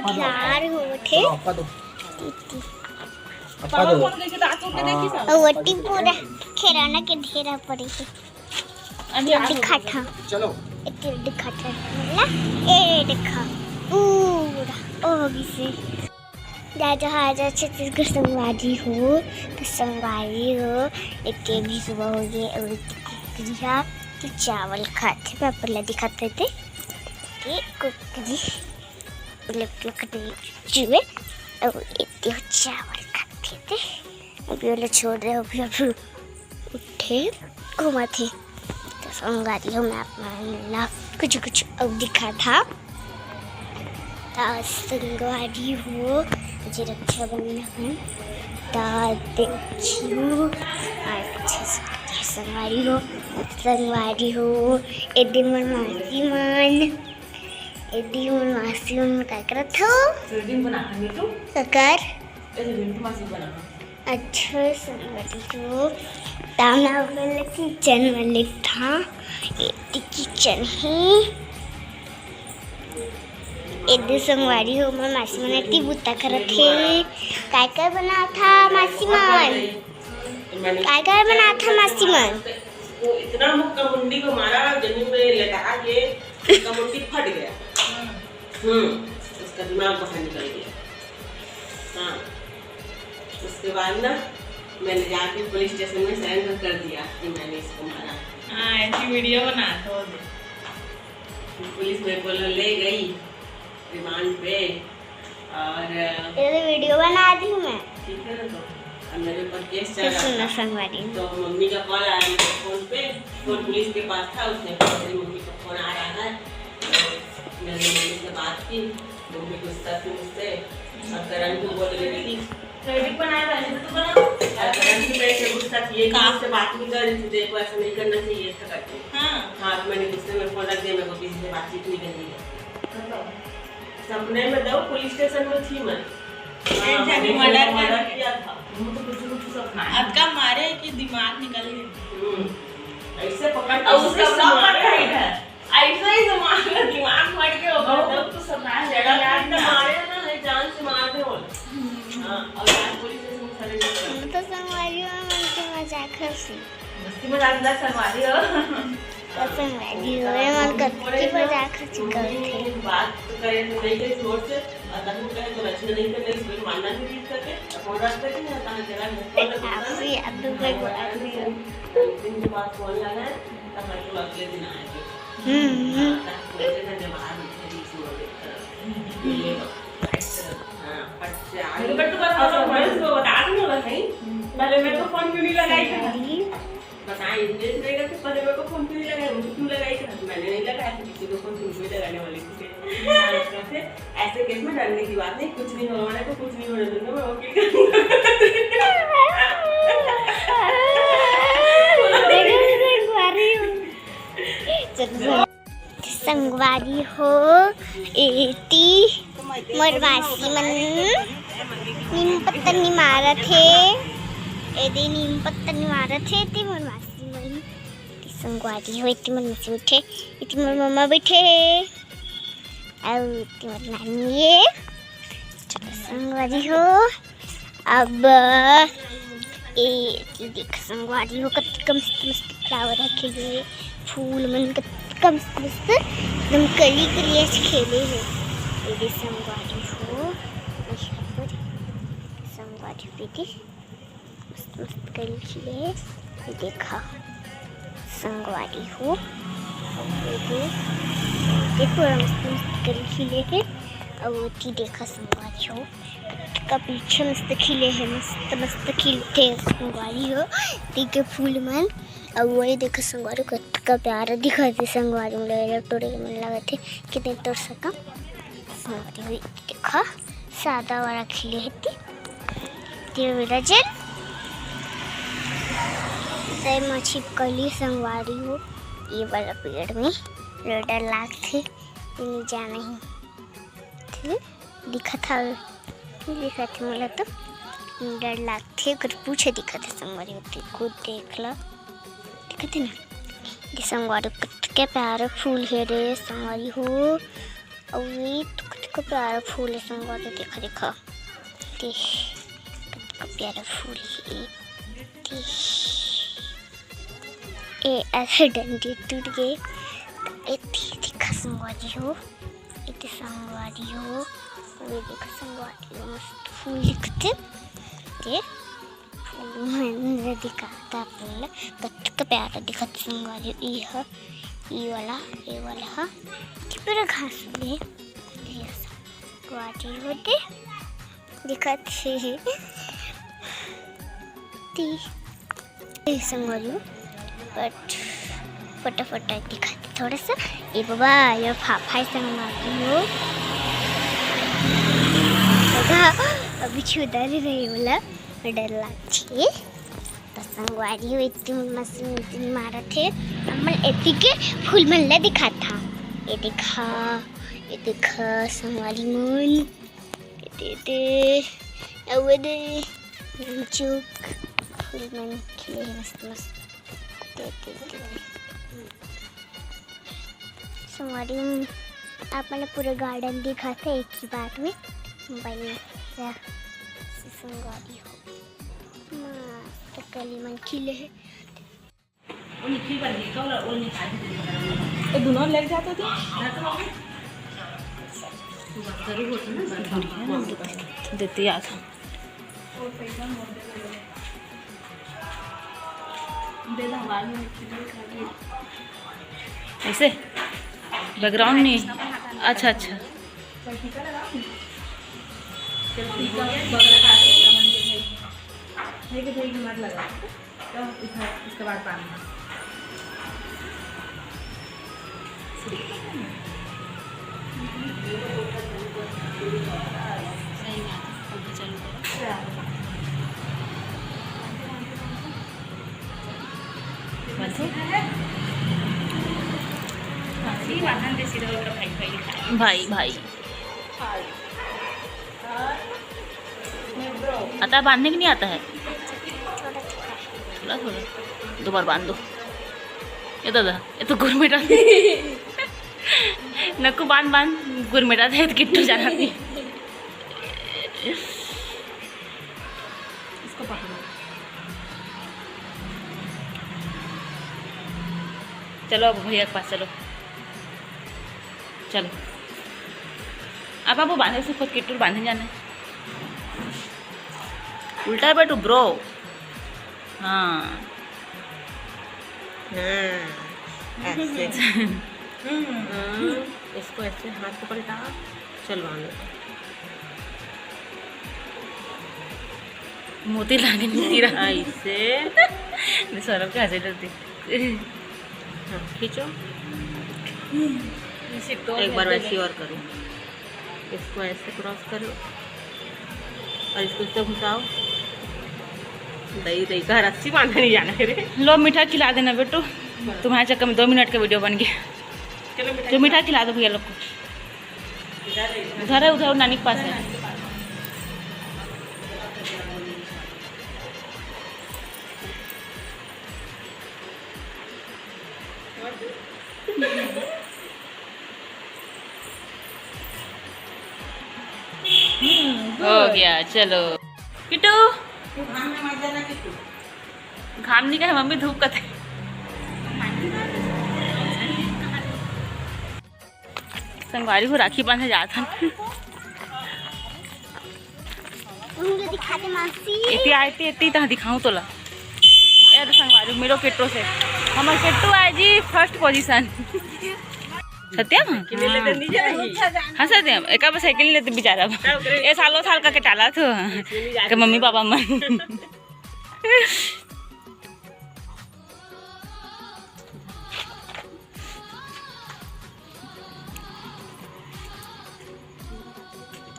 झार होते वटी पूरा खेराना के ढेरा पड़ी है दिखा था चलो दिखा था ए दिखा पूरा ओ से जहाँ छत्तीसगढ़ संगवारी हो तो संगवारी हो एक भी सुबह हो गए और तो चावल खाते पापा ला दिखाते थे कुकरी चूहे और इतने चावल खाते थे अभी वाले छोड़ रहे अभी अभी उठे घुमा थे तो संगवारी हो मैं अपना कुछ कुछ अब दिखा था संगवारी हो मुझे रक्षाबंधन संगवारी हो एदी मन मासी मन काय करत हो सकर अच्छा संगवारी हो ताना वाला किचन वाले था एदी किचन है एदी संगवारी हो मैं मासी मन इतनी बुता करत थे काय बना था मासी मन काय बना था मासी मन वो इतना मुक्का मुंडी को मारा जमीन में लटका के उसका मुंडी फट गया उसका दिमाग बाहर निकल गया हाँ उसके बाद ना मैंने जाके पुलिस स्टेशन में सरेंडर कर दिया कि मैंने इसको मारा हाँ ऐसी वीडियो बना तो पुलिस मेरे को ले गई रिमांड पे और ये वीडियो बना दी मैं ठीक है ना तो मेरे पर केस चल रहा था तो मम्मी का कॉल आया मेरे फोन पे फोन पुलिस के पास था उसने मेरी मम्मी का फोन आ रहा है मैंने मम्मी से बात की मम्मी गुस्सा थी मुझसे और करण को बोल रही थी क्रेडिट बनाया पहले तो बना करण की मेरे से गुस्सा थी ये काम से बात नहीं कर रही थी देखो ऐसा नहीं करना चाहिए ऐसा करके हाँ तो मैंने गुस्से में फोन रख दिया मेरे को किसी से बातचीत नहीं करनी है सपने में दो पुलिस स्टेशन में थी मैं मर्डर किया था आपका मारे कि दिमाग निकल गया ऐसे पकड़ उसका ऐसा ही दिमाग फट के ऊपर तो सपना जड़ा मारे ना जान से मार दे बोल हां और आज पुलिस स्टेशन में खड़े तो संगवारी हो मन मजाक हंसी मस्ती मजाक ना संगवारी हो संगवारी हो मन करती मजाक हंसी करते बात करे तो नहीं के जोर से अगर वो कहे तो रचना नहीं करने इसमें मानना भी नहीं करते फोन रखते कि ना कहां चला आपसे अब तो कोई दिन के बाद फोन लगा है तब मैं तो अगले दिन आए थे बोलते थे जब बाहर निकली सुबह ये हां अच्छा मेरे को तो बता दो मैं इसको बता दूंगा भाई पहले मेरे को फोन क्यों नहीं लगाई था बताइए इंग्लिश रहेगा तो पहले मेरे को फोन क्यों नहीं लगाया मुझे क्यों लगाई था मैंने नहीं लगाया किसी को फोन क्यों नहीं लगाने वाली थी ऐसे केस में डरने की बात नहीं कुछ नहीं होने वाला तो कुछ नहीं होने दूंगा मैं ओके संगवारी हो एटी मरवासी मन नीम पत्ता नहीं मारा थे एदी नीम पत्ता नहीं मारा थे ती मरवासी मन संगवारी हो इतनी मन से उठे इतनी मन मम्मा बैठे और इतनी मन नानी चलो संगवारी हो अब देख संगवारी हो कम मस्त फ्लावर रखे हुए फूल मन कम मस्त एकदम कली कली खेले हैं ये संगवारी हो संगवारी बेटी मस्त मस्त कली खिले है ये देखा संगवारी हो ये पूरा मस्त मस्त कली खिले है और वो देखा संगवारी हो का पीछे मस्त खिले हैं मस्त मस्त खिलते संगवारी हो देखे फूल मन और वही देखो संगवारी का प्यारा दिखाते संगवारी में टोड़े मन लगा थे कितने तोड़ सका संगवारी हुई देखा सादा वाला खिले है मेरा जल मछली कली संगवारी हो ये वाला पेड़ में डर लाग थे नहीं जाना ही दिखा था दिखा थे मतलब तो डर लाग थे अगर पूछे दिखा थे संगवारी होती खुद देख ला दिखते ना ये संगवारी के प्यारे फूल है रे संगवारी हो और ये तो कितना प्यारा फूल है संगवारी। देखा देखा कितना प्यारा फूल है ये ऐसे डंडे टूट गए। देखा संगवारी हो, इतने संगवारी हो, वो देखा संगवारी हो, मस्त फूल दिखते ये फूल मैंने दिखाता फूल कितना प्यारा दिखा संगवारी। ये वाला पूरा घास में संगवारी होते दिखाते संगवारी बट फटाफट दिखाते थोड़ा सा। ये बाबा ये फाफा संगवारी हो अभी छुदार रही बोला डर लागछे तो संगवारी हो इतनी मस्त मारा थे हमल एती के फूल मन दिखा था। ये देखा संगवारी मन ये चुक फूल मन खिले मस्त मस्त संगवारी आप मैंने पूरा गार्डन दिखा था एक ही बार में मोबाइल में। संगवारी हो मस्त कली मन खिले है। ये दोनों लग जाते थे देते आ था ऐसे बैकग्राउंड नहीं। अच्छा अच्छा इसके बाद पानी भाई भाई आता है बांधने की नहीं आता है थोड़ा थोड़ा दो बार बांध दो। ये दादा ये तो गुरमेटा नको बांध गुरमेटा थे किट्टू जाना थी। इसको पकड़ो चलो अब भैया के पास चलो चलो अब आप वो बांधे से खुद किट्टू बांधने जाना है। उल्टा बैठो ब्रो। हाँ ऐसे इसको ऐसे हाथ को पलटा चल बांधो। मोती लागे नहीं रहा ऐसे सौरभ के हंसे डरती। हाँ खींचो एक बार वैसे और करो। इसको ऐसे क्रॉस करो और इसको इससे घुसाओ। दही का रस्सी बांधने नहीं जाना है। लो मीठा खिला देना बेटू तुम्हारे चक्कर में 2 मिनट का वीडियो बन गया। जो मीठा खिला दो भैया लोग को। उधर है उधर नानी के पास है। हो गया चलो किट्टू घाम नहीं का मम्मी धूप का थे। संगवारी को राखी बांधे जाता इतनी आती इतनी तहाँ दिखाऊँ तोला यार संगवारी मेरो किट्टो से हमारे किट्टू आए जी फर्स्ट पोजीशन। सत्यम हाँ सत्यम एक साइकिल नहीं लेते बेचारा ये सालों साल का टाला तो के मम्मी पापा मन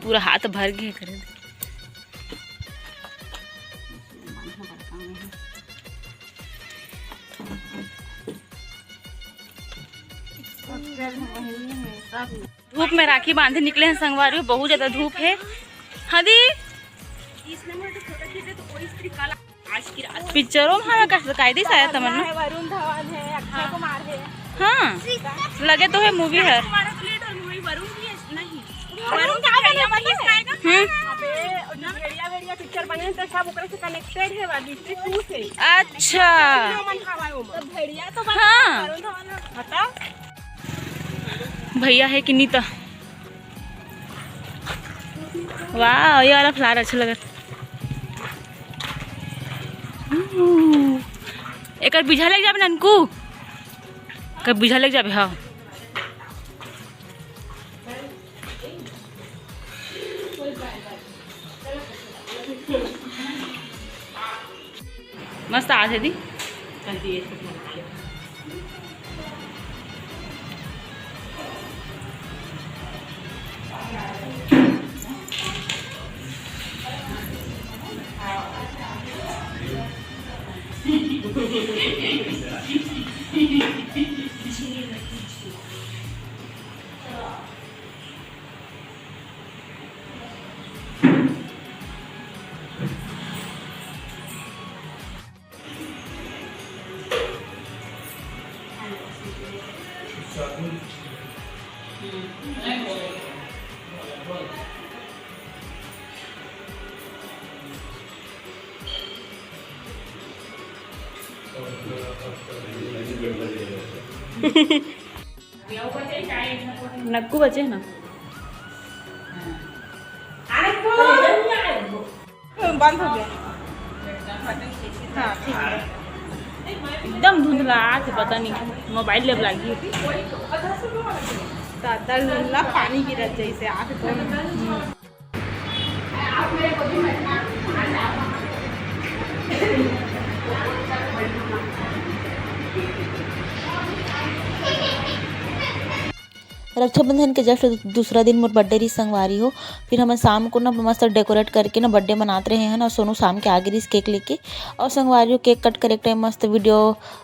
पूरा हाथ भर गए करे। धूप में राखी बांधे निकले हैं संगवारी। बहुत ज्यादा धूप है। हदी पिक्चरों में कायदे से आया था मन वरुण धवन है, अक्षय कुमार है। हाँ लगे तो है मूवी है। तो सब ओकरा से कनेक्टेड है वाली से टू से। अच्छा तो भेड़िया तो हाँ हटा भैया है कि नहीं तो वाह ये वाला फ्लावर अच्छा लगा। एक बीझा लग जाबे ननकू कब बीझा लग जाबे। हाँ मस्त आज है दी नक्कू बचे ना बंद हो गया। हाँ ठीक है। एकदम धुंधला आज पता नहीं मोबाइल ले लगी दादा पानी गिरा जैसे आँख तो रक्षाबंधन के जस्ट दूसरा दिन मोर बर्थडे रही संगवारी हो। फिर हम शाम को ना मस्त डेकोरेट करके ना बर्थडे मनाते रहे हैं ना। और सोनू शाम के आगे रही केक लेके और संगवारी हो केक कट करे टाइम मस्त वीडियो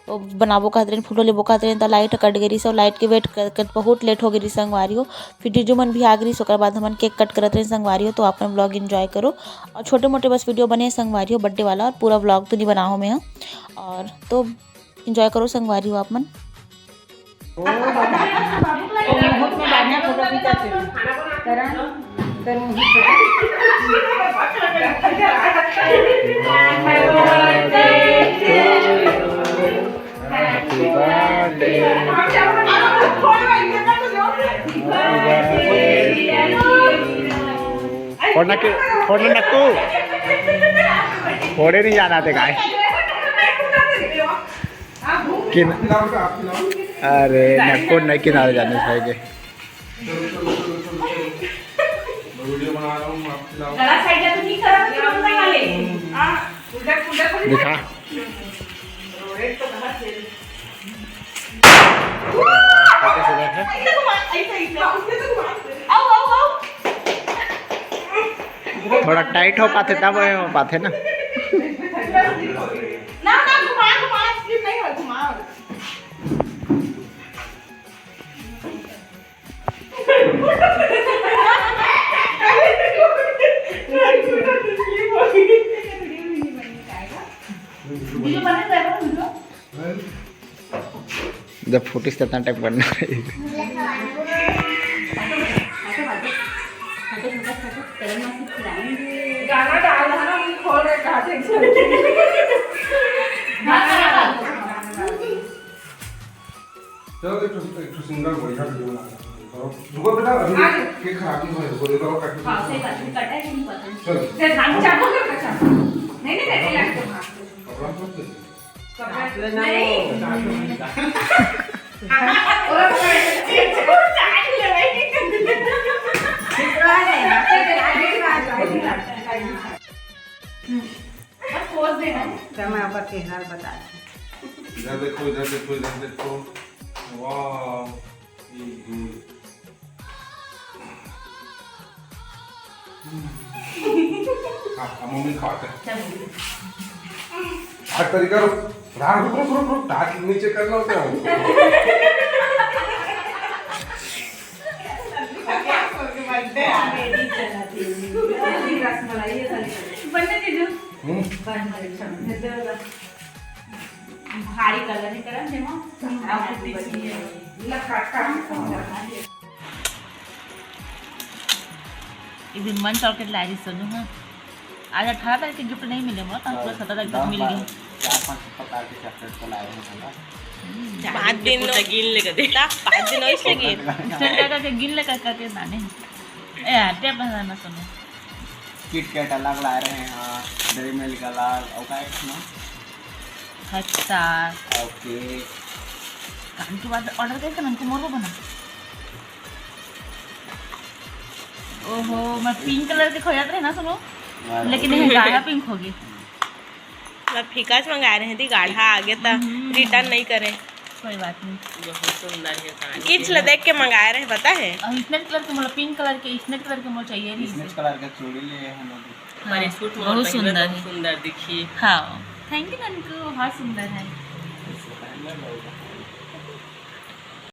बनाबो कहते रहे फोटो लेबो कहते रहे तो लाइट कट गई सब लाइट के वेट कर बहुत लेट हो गई संगवारी हो। फिर जीजू मन भी आ गई ओकर बाद हम केक कट करते रहे संगवारी हो। तो अपन ब्लॉग इन्जॉय करो और छोटे मोटे बस वीडियो बने संगवारी हो बर्थडे वाला और पूरा ब्लॉग तो नहीं बनाओ मैं और तो इन्जॉय करो संगवारी हो आप मन। फोड़ना नक्कू फोड़े नहीं जाना थे गाय किन अरे नक्कू नहीं किनारे जाने चाहिए दिखा थोड़ा टाइट हो पाते तब हो पाते ना जब फुटिस कितना टाइप करना गाना डाल रहा ना खोल रहे कहा चलो एक सिंगल बढ़िया वीडियो बना रुको बेटा अभी केक खराब नहीं होए रुको देखो काट हां सही बात है कटा है नहीं पता चलो से हम चाकू के कटा नहीं नहीं नहीं लगते कपड़ा मत दे कपड़ा नहीं और चाय ले भाई कितना है ना से आगे बस पोज देना है मैं आपका चेहरा बता इधर देखो इधर देखो इधर देखो वाओ मम्मी खाते हर तरीका रुक टाक नीचे करना होता है भारी कलर नहीं करा जेमा आप देखिए इधर मन चॉकलेट लाई सोनू हां आज 18 तारीख के गिफ्ट नहीं मिले मुझे, 17 तारीख तक मिल गए। 4-5 प्रकार के चॉकलेट तो लाए हैं हम। 5 दिन गिन लेकर देता, 5 दिन ऐसे गिन स्टैंड करके गिन ले करके दाने ए टेप ना सुनो। किट कैट अलग ला रहे हैं, डेरी मिल्क अलग, और क्या है इसमें? अच्छा ओके। काम की बात ऑर्डर करके हमको मोर को बना। ओहो मैं पिंक कलर के खोया रहे ना सुनो, लेकिन ये गाढ़ा पिंक होगी। मतलब फीका से मंगा रहे थे, गाढ़ा आगे तक रिटर्न नहीं करें। कोई बात नहीं। बहुत सुंदर है कहानी। किड्स ले देख के मंगाए रहे पता है। और स्नेक कलर के मोला पिंक कलर के स्नेक कलर के मोल चाहिए नहीं। इसमें कलर का चूड़ी लिए हैं हम। हमारे सूट में बहुत सुंदर है। सुंदर दिखिए। हाँ थैंक यू ननकू, बहुत सुंदर है। इससे पहले लोग